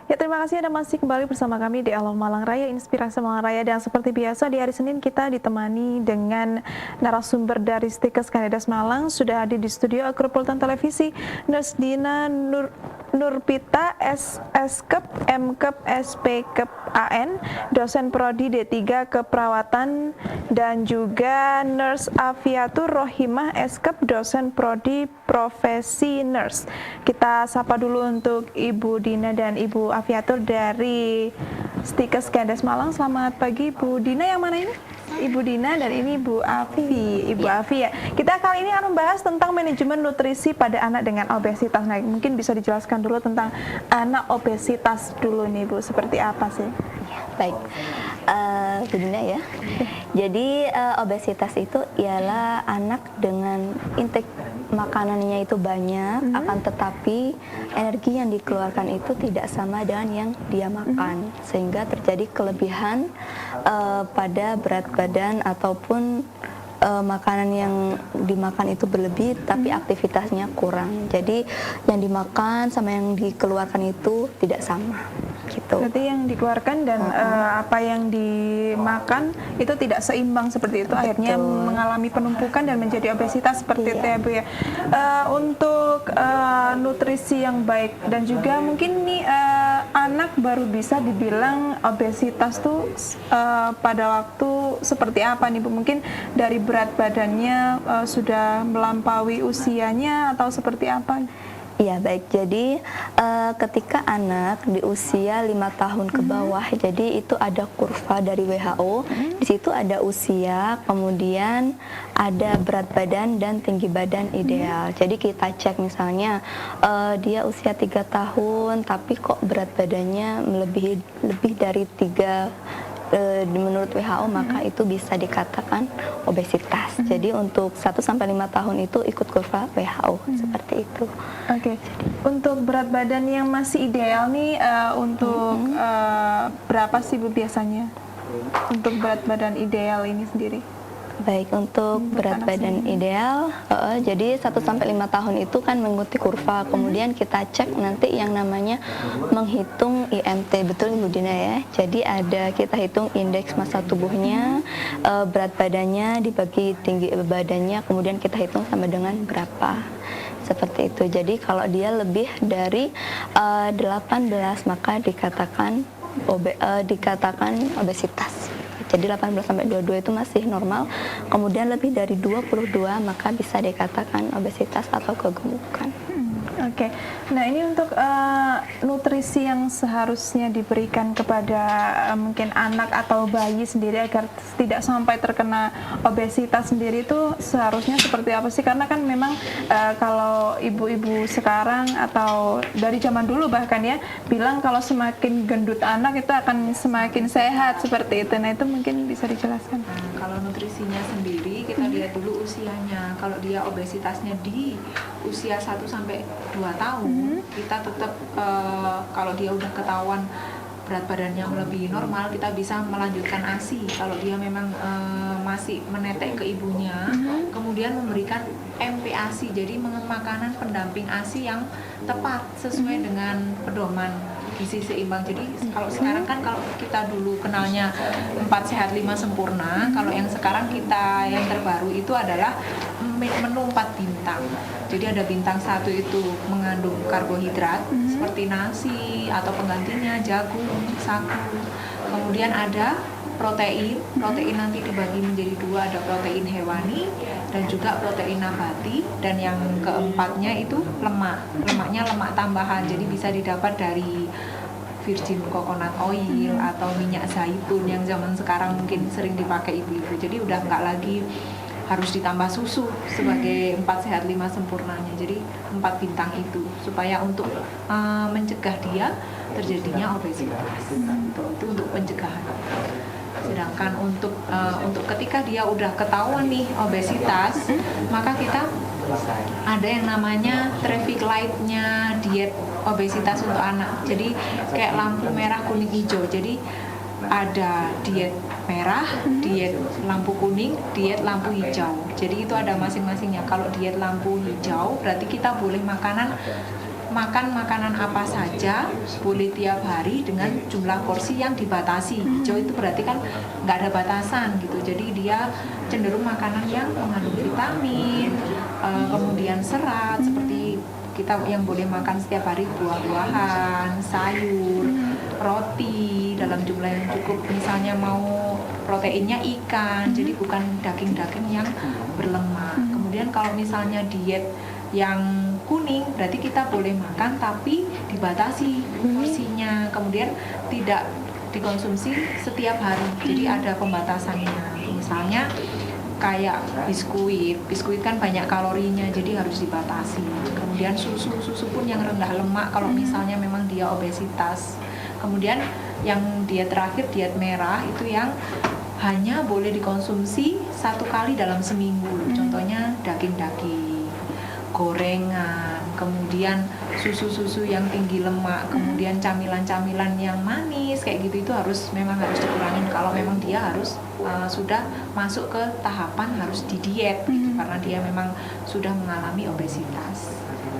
Ya, terima kasih Anda masih kembali bersama kami di Alam Malang Raya, Inspirasi Malang Raya. Dan seperti biasa di hari Senin kita ditemani dengan narasumber dari Stikes Kanidas Malang. Sudah hadir di studio Akropolitan Televisi, Nurse Dina Nurpita, S.Kep, M.Kep, SP.Kep AN, dosen Prodi D3 Keperawatan, dan juga Nurse Afiatur Rohimah, S.Kep, dosen Prodi Profesi Nurse. Kita sapa dulu untuk Ibu Dina dan Ibu Afiatur dari Stikes Kanidas Malang. Selamat pagi Bu Dina, yang mana ini? Ibu Dina dan ini Bu Afi. Ibu Afi ya. Kita kali ini akan membahas tentang manajemen nutrisi pada anak dengan obesitas. Nah, mungkin bisa dijelaskan dulu tentang anak obesitas dulu nih Bu, seperti apa sih? Baik, Bu Dina ya. Jadi obesitas itu ialah anak dengan intake makanannya itu banyak, akan tetapi energi yang dikeluarkan itu tidak sama dengan yang dia makan, sehingga terjadi kelebihan pada berat badan ataupun makanan yang dimakan itu berlebih tapi aktivitasnya kurang. Jadi yang dimakan sama yang dikeluarkan itu tidak sama gitu. Berarti yang dikeluarkan dan apa yang dimakan itu tidak seimbang seperti itu. Betul. Akhirnya mengalami penumpukan dan menjadi obesitas seperti itu ya Bu ya. Untuk nutrisi yang baik dan juga mungkin nih anak baru bisa dibilang obesitas tuh pada waktu seperti apa nih Bu? Mungkin dari berat badannya sudah melampaui usianya atau seperti apa? Iya baik, jadi ketika anak di usia 5 tahun ke bawah, jadi itu ada kurva dari WHO. Di situ ada usia, kemudian ada berat badan dan tinggi badan ideal. Jadi kita cek misalnya dia usia 3 tahun tapi kok berat badannya lebih dari 3 menurut WHO, maka itu bisa dikatakan obesitas. Jadi untuk 1-5 tahun itu ikut kurva WHO seperti itu. Oke. Untuk berat badan yang masih ideal nih untuk berapa sih Bu biasanya? Untuk berat badan ideal ini sendiri? Baik, untuk berat badan ideal, jadi 1-5 tahun itu kan mengikuti kurva, kemudian kita cek nanti yang namanya menghitung IMT, betul Ibu Dina ya. Jadi kita hitung indeks massa tubuhnya, berat badannya dibagi tinggi badannya, kemudian kita hitung sama dengan berapa. Seperti itu. Jadi kalau dia lebih dari 18 maka dikatakan obesitas. Jadi 18-22 itu masih normal, kemudian lebih dari 22 maka bisa dikatakan obesitas atau kegemukan. Oke. Nah, ini untuk nutrisi yang seharusnya diberikan kepada mungkin anak atau bayi sendiri agar tidak sampai terkena obesitas sendiri itu seharusnya seperti apa sih? Karena kan memang kalau ibu-ibu sekarang atau dari zaman dulu bahkan ya bilang kalau semakin gendut anak itu akan semakin sehat seperti itu. Nah, itu mungkin bisa dijelaskan. Kalau nutrisinya sendiri kita lihat dulu usianya. Kalau dia obesitasnya di usia 1-2 tahun, kita tetap kalau dia udah ketahuan berat badannya melebihi normal, kita bisa melanjutkan ASI. Kalau dia memang masih menetek ke ibunya, kemudian memberikan MPASI, jadi makanan pendamping ASI yang tepat sesuai dengan pedoman gizi seimbang. Jadi kalau sekarang kan kalau kita dulu kenalnya 4 sehat 5 sempurna, kalau yang sekarang kita yang terbaru itu adalah menu 4 bintang. Jadi ada bintang 1 itu mengandung karbohidrat seperti nasi atau penggantinya jagung, sagu. Kemudian ada protein nanti dibagi menjadi 2, ada protein hewani dan juga protein nabati, dan yang keempatnya itu lemaknya lemak tambahan, jadi bisa didapat dari virgin coconut oil atau minyak zaitun yang zaman sekarang mungkin sering dipakai ibu-ibu. Jadi udah nggak lagi harus ditambah susu sebagai 4 sehat 5 sempurnanya. Jadi 4 bintang itu supaya untuk mencegah dia terjadinya obesitas. Itu untuk pencegahan. Sedangkan untuk ketika dia udah ketahuan nih obesitas, maka kita ada yang namanya traffic light-nya diet obesitas untuk anak. Jadi kayak lampu merah, kuning, hijau. Jadi ada diet merah, diet lampu kuning, diet lampu hijau. Jadi itu ada masing-masingnya. Kalau diet lampu hijau berarti kita boleh makanan makan makanan apa saja, boleh tiap hari dengan jumlah porsi yang dibatasi. Hijau itu berarti kan nggak ada batasan gitu. Jadi dia cenderung makanan yang mengandung vitamin, kemudian serat seperti kita yang boleh makan setiap hari buah-buahan, sayur, roti dalam jumlah yang cukup. Misalnya mau proteinnya ikan, jadi bukan daging-daging yang berlemak. Kemudian kalau misalnya diet yang kuning, berarti kita boleh makan tapi dibatasi porsinya. Kemudian tidak dikonsumsi setiap hari, jadi ada pembatasannya. Misalnya kayak biskuit kan banyak kalorinya, jadi harus dibatasi. Kemudian susu pun yang rendah lemak kalau misalnya memang dia obesitas. Kemudian yang diet terakhir, diet merah, itu yang hanya boleh dikonsumsi 1 kali dalam seminggu. Contohnya daging-daging, gorengan, kemudian susu-susu yang tinggi lemak, kemudian camilan-camilan yang manis kayak gitu, itu memang harus dikurangin kalau memang dia harus sudah masuk ke tahapan harus didiet gitu, karena dia memang sudah mengalami obesitas.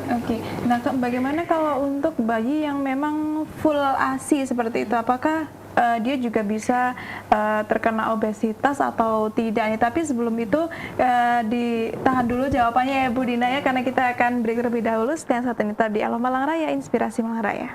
Oke, nah bagaimana kalau untuk bayi yang memang full ASI seperti itu, apakah dia juga bisa terkena obesitas atau tidak nih? Tapi sebelum itu ditahan dulu jawabannya ya Bu Dina ya, karena kita akan break terlebih dahulu. Setelah saat ini tetap di Alo Malang Raya, Inspirasi Malang Raya.